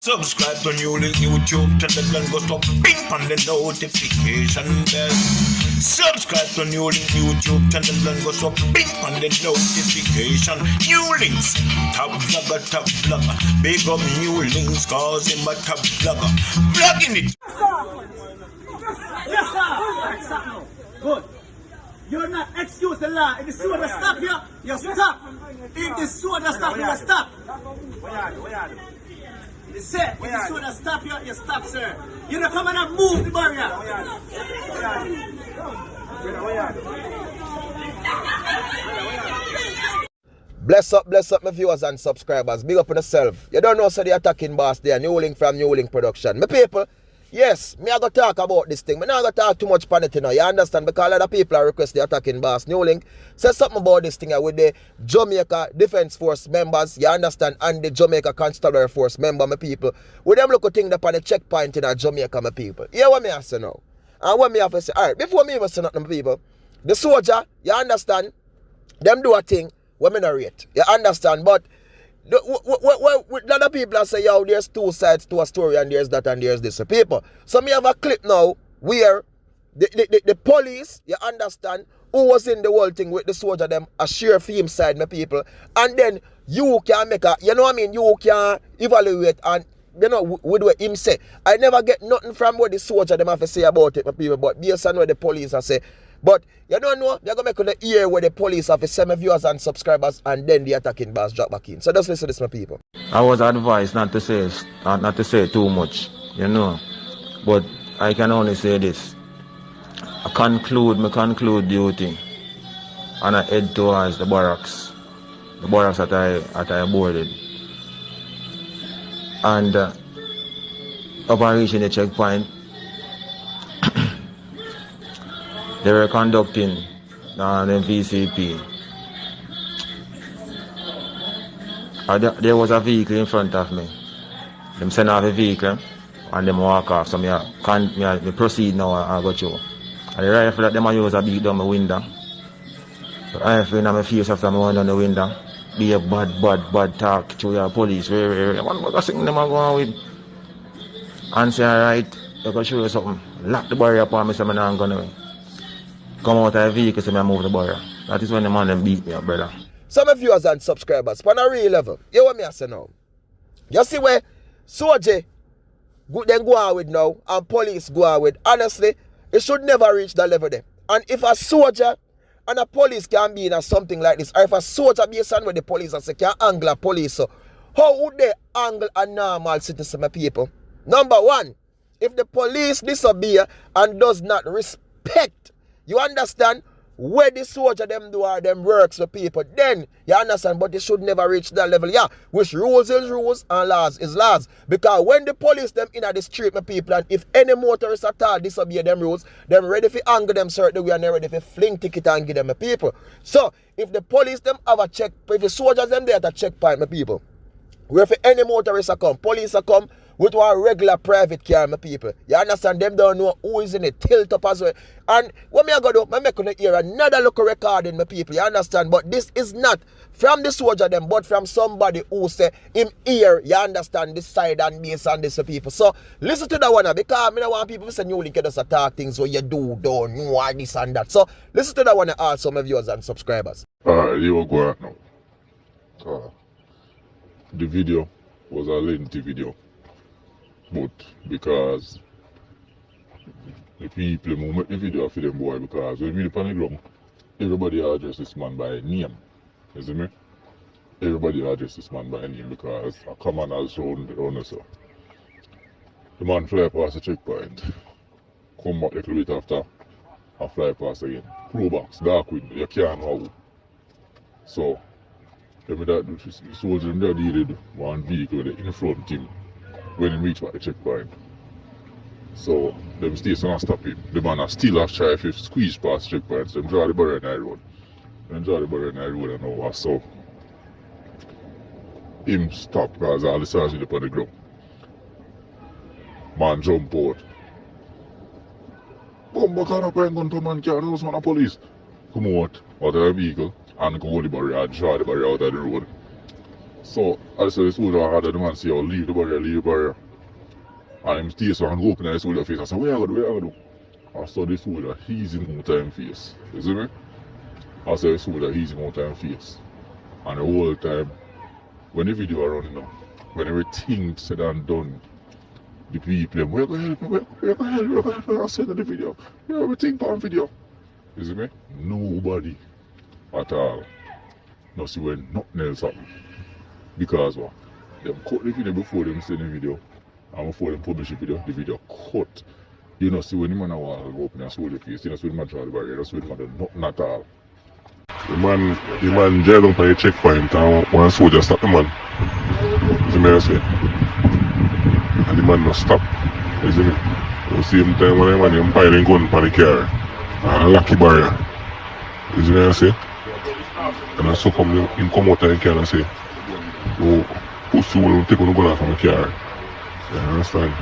Subscribe to NEWLINK YouTube channel and go stop ping on the notification bell. Subscribe to NEWLINK YouTube channel and go stop ping on the notification. NEWLINKs, top vlogger. Big up NEWLINKs cause him a top vlogger. Vlogging it. Yes, sir. Good. You're not excuse the law. If the soda stop here, you stop. If the soda stop, you stop. You say, if the soda stop here, you stop, sir. You don't come and move the barrier. Bless up my viewers and subscribers. Big up on yourself. You don't know, so the attacking boss there. NEWLINK from NEWLINK Production. My people, yes, me I go talk about this thing. Me not go talk too much on it, you know. You understand? Because a lot of people are request the attacking boss NEWLINK. Say something about this thing with the Jamaica Defense Force members. You understand? And the Jamaica Constabulary Force member, my people. With them look at things upon the checkpoint in Jamaica, my people. Hear what me have to say now. And what me have to say. Alright, before me even say nothing, my people. The soldier, you understand? Them do a thing when me narrate. You understand? But a lot of people say, yo, there's two sides to a story and there's that and there's this. People. So me have a clip now where the police, you understand, who was in the whole thing with the soldier, them a share film side, my people. And then you can make a, you know what I mean, you can evaluate and, you know, with what him say. I never get nothing from what the soldier them have to say about it, my people, but based on what the police have say. But you don't know, they're going to make the ear where the police have to send my viewers and subscribers and then the attacking boss drop back in. So just listen to this, my people. I was advised not to say too much, you know. But I can only say this. I conclude duty and I head towards the barracks that I boarded. And upon reaching the checkpoint, they were conducting the VCP. There was a vehicle in front of me. Them send off a vehicle and them walk off. So me proceed now and go through. And the rifle that them use a beat down my window. The rifle in my face after me went down the window. Be a bad talk to your police. One more thing them are going with. And say, alright, you can show you something. Lock the barrier upon me so I'm not going away. Come out of the vehicle so I move the barrier. That is when the man them beat me up, brother. Some of viewers and subscribers, on a real level, you what me I say now? You see where soldier then go on with now and police go on with, honestly, it should never reach that level there. And if a soldier and a police can be in a something like this, or if a soldier be a son with the police and say can angle a police, so how would they angle a normal citizen, my people? Number one, if the police disobey and does not respect, you understand, where the soldier them do are them works for people, then you understand, but it should never reach that level. Yeah, which rules is rules and laws is laws. Because when the police them in the street, my people, and if any motorist at all disobey them rules, them ready for anger them certain way and they ready for fling ticket and give them a people. So if the police them have a check, if the soldiers them there at a checkpoint, my people, where if any motorist come, police come with one regular private car, my people. You understand? Them don't know who is in it, tilt up as well. And what me I go do, I make gonna hear another local recording, my people. You understand? But this is not from the soldier them, but from somebody who say him here, you understand, this side and base and this people. So listen to that one because I don't want people to say NEWLINK just attack things where you don't know all this and that. So listen to that one and also my viewers and subscribers. You will go right now. The video was a lengthy video. But because the people who make the video for them boy, because when we read on the ground, everybody address this man by name. You see me? Everybody address this man by name because a common has run so. The man fly past the checkpoint, come back a little bit after and fly past again. Pro box, dark window, you can't know. So the soldier there did one vehicle in front of him. When he reached the checkpoint. So them station and stop him. The man still have try to squeeze past the checkpoint. So them draw the barrier in the road. Them draw the barrier in the road and over. So him stop because all the sergeant up on the ground. Man jump out. Come back on up and gun to man car, those man a police. Come out of the vehicle and go the barrier and draw the barrier out of the road. So I said the soldier had the man say, oh, leave the barrier. And him stay so and go open the soldier face. I said, where I go do? I saw the soldier easing out time face. You see me? I saw the soldier easing out time face. And the whole time, when the video are running now, when everything said and done, the people, where go help, I said in the video, yeah, everything on video. You see me? Nobody at all. No see when nothing else happen. Because what? Them cut the video before them send the video. And before them publish the video cut. You know, see when the man a wall go open and swallow the face, you know, see when the man try the barrier, you know, see when the man do nothing at all. The man jailed up on the checkpoint and one soldier stop the man. You see me I say? And the man no stop. You see me? You see him time when the man piling gun on the car and lock the barrier. You see me I say? And so come him come out of the car and say, oh, pussy will take on the gun from the car. You understand?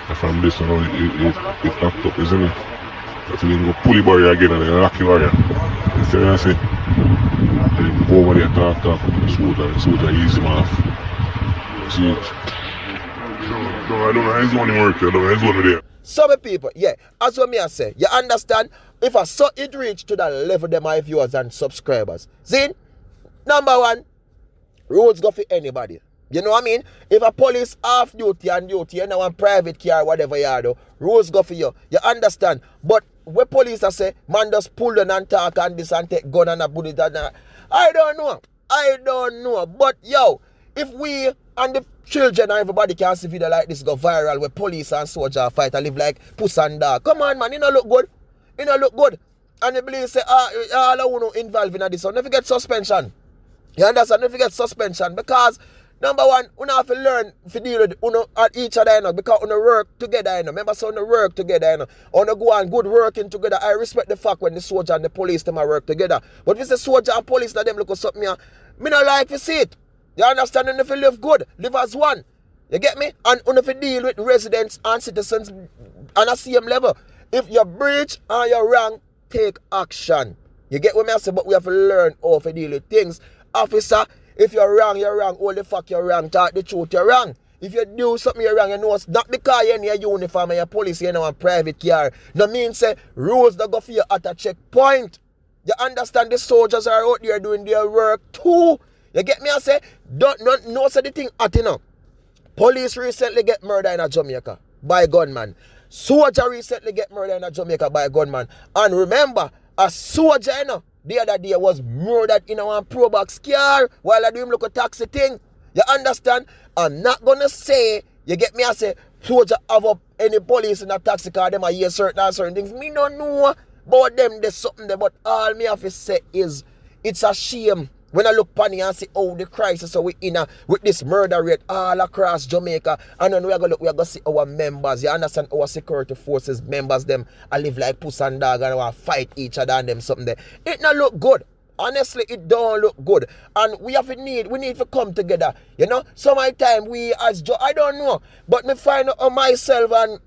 And from this one, it locked up, isn't it? So you go pull the barrier again and then lock the barrier. You see what I say? And you go over there and talk to the soldier, ease him off. See it? No, I don't know how he's only work here, I don't know how he's only there. Some people, yeah, as what me I say, you understand? If I saw it reach to that level, them my viewers and subscribers. See? Number one, roads go for anybody. You know what I mean? If a police off duty and duty, you know, one private car, whatever you do, rules go for you. You understand? But when police are say, man just pull down and talk and this and take gun and a bullet and that. I don't know. But yo, if we and the children and everybody can see video like this go viral where police and soldier fight and live like puss and dog. Come on, man, you know look good. You know look good. And the police say, all I want to involve in this, so never get suspension. You understand? Never get suspension because number one, we have to learn to deal with at each other, you know, because we work together, you know. Remember, so we work together, you know. We go on good working together. I respect the fact when the soldier and the police them work together. But if it's the soldier and police that them look at something here, me not like to see it. You understand? And if you live good, live as one. You get me? And if you deal with residents and citizens on a same level, if you breach and you're wrong, take action. You get what I say? But we have to learn how to deal with things. Officer, if you're wrong, you're wrong. All the fuck you're wrong. Talk the truth, you're wrong. If you do something you're wrong, you know it's not because you're in your uniform and your police, you know, a private car. No mean say rules that go for you at a checkpoint. You understand the soldiers are out there doing their work too. You get me? I say, don't no say the thing at you know. Police recently get murdered in Jamaica by a gunman. Soldier recently get murdered in Jamaica by a gunman. And remember, a soldier, you know, the other day was murdered in our pro box car while I do him look a taxi thing. You understand? I'm not gonna say, you get me? I say, soldier have up any police in a taxi car, them I hear certain things. Me don't know about them, there's something there, but all me have to say is, it's a shame when I look upon you and see, oh, the crisis, so we in with this murder rate all across Jamaica, and then we are going to see our members, you understand, our security forces members, them, I live like puss and dog, and I fight each other and them something there. It not look good. Honestly, it don't look good. And we need to come together. You know, some of the time we as I don't know, but me find out on myself and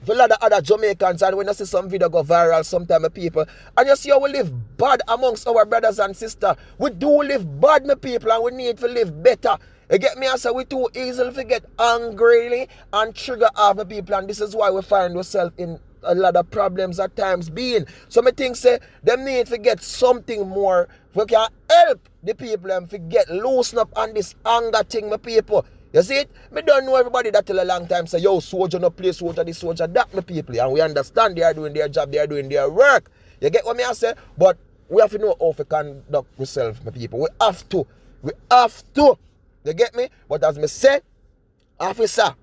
a lot of other Jamaicans, and when I see some video go viral, sometimes people, and you see how we live bad amongst our brothers and sisters. We do live bad, my people, and we need to live better. You get me? I say we too easily to get angry and trigger other people, and this is why we find ourselves in a lot of problems at times being. So I think say them need to get something more we can help the people and to get loosen up on this anger thing, my people. You see it? Me don't know everybody that till a long time say, yo, soldier no play, soldier this, soldier that, my people. And we understand they are doing their job, they are doing their work. You get what me I say? But we have to know how to conduct ourselves, my people. We have to. You get me? But as me say, officer,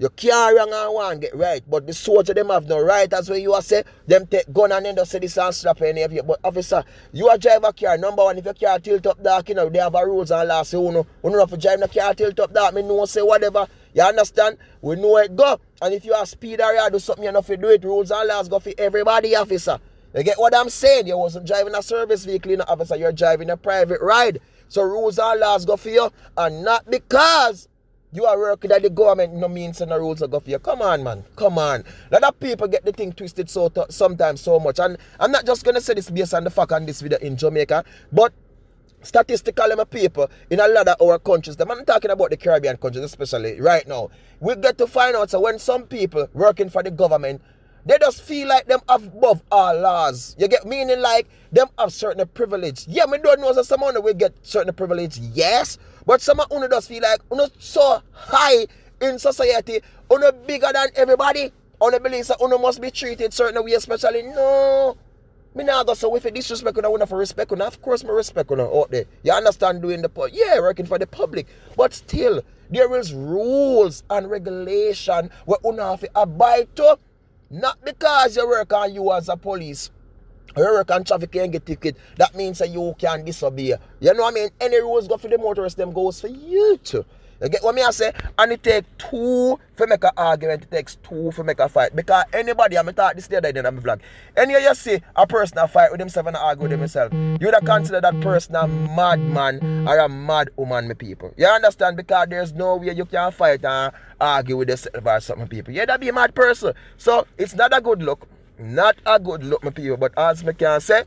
you can't wrong and one get right. But the soldier them have no right, as when you are say, them take gun and then just say this and slap any of you. But officer, you are drive a car. Number one, if your car tilt up dark, you know, they have a rules and laws. So you know if you drive the car tilt up dark, me know say whatever. You understand? We know it go. And if you are speed or you do something, you know if you do it, rules and laws go for everybody, officer. You get what I'm saying? You wasn't driving a service vehicle, you know, officer, you're driving a private ride. So rules and laws go for you, and not because you are working at the government, no means and the rules are go for you. Come on, man. Come on. A lot of people get the thing twisted sometimes so much. And I'm not just going to say this based on the fact on this video in Jamaica, but statistically, my people, in a lot of our countries, I'm not talking about the Caribbean countries especially right now, we get to find out so when some people working for the government, they just feel like them above all laws. You get meaning like them have certain privilege. Yeah, me don't know so someone will get certain privilege, yes, but some of you just feel like you so high in society, you bigger than everybody. You believe that you must be treated certain way, especially no. Me now go so if you disrespect you, I want to respect you. Of course, me respect you out there. You understand doing the yeah, working for the public, but still there is rules and regulation where you have to abide to. Not because you work on you as a police, or you work on traffic and get ticket. That means that you can disobey. You know what I mean? Any rules go for the motorists, them goes for you too. You get what me I say? And it takes two for make an argument, it takes two for make a fight. Because anybody, I'm talking this the other day in my vlog. Any you see a person a fight with himself and argue with himself, you would consider that person a madman or a mad woman, my people. You understand? Because there's no way you can fight and argue with yourself or something, people. Yeah, that be a mad person. So it's not a good look. Not a good look, my people. But as me can say,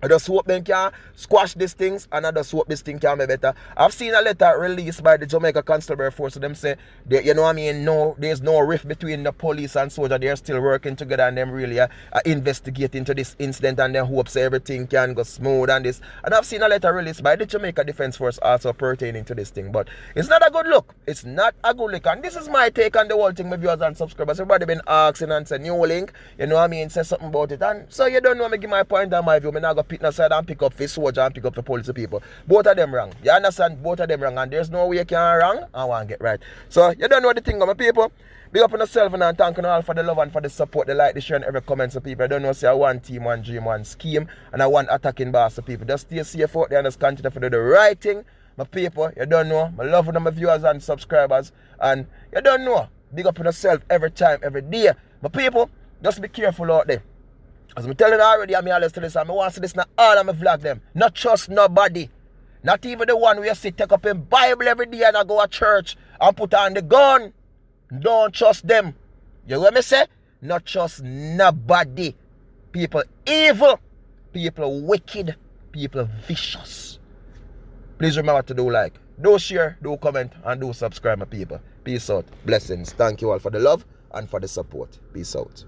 I just hope they can squash these things, and I just hope this thing can be better. I've seen a letter released by the Jamaica Constabulary Force, so them say, they, you know what I mean, no, there's no rift between the police and soldier. They're still working together, and them really investigate into this incident, and then hopes everything can go smooth and this. And I've seen a letter released by the Jamaica Defense Force also pertaining to this thing, but it's not a good look. It's not a good look, and this is my take on the whole thing, my viewers and subscribers. Everybody been asking and saying, NEWLINK, you know what I mean, say something about it, and so you don't know me give my point and my view. Me not go pick side and pick up for soldier and pick up for police people. Both of them wrong. You understand? Both of them wrong, and there's no way you can wrong and want to get right. So you don't know the thing, my people. Big up on yourself and thank you all for the love and for the support, the like, the share, and every comment. So people, I don't know, say I one team, one dream, one scheme, and I want attacking boss. So people, just stay safe out there and just continue to do the right thing. My people, you don't know. I love my viewers and subscribers, and you don't know. Big up on yourself every time, every day. My people, just be careful out there. As I'm telling you already, I'm always telling you, I want to see this in all of my vlog them. Not trust nobody. Not even the one where you see take up in Bible every day and I go to church and put on the gun. Don't trust them. You hear me say? Not trust nobody. People evil. People wicked. People vicious. Please remember to do like, do share, do comment, and do subscribe, my people. Peace out. Blessings. Thank you all for the love and for the support. Peace out.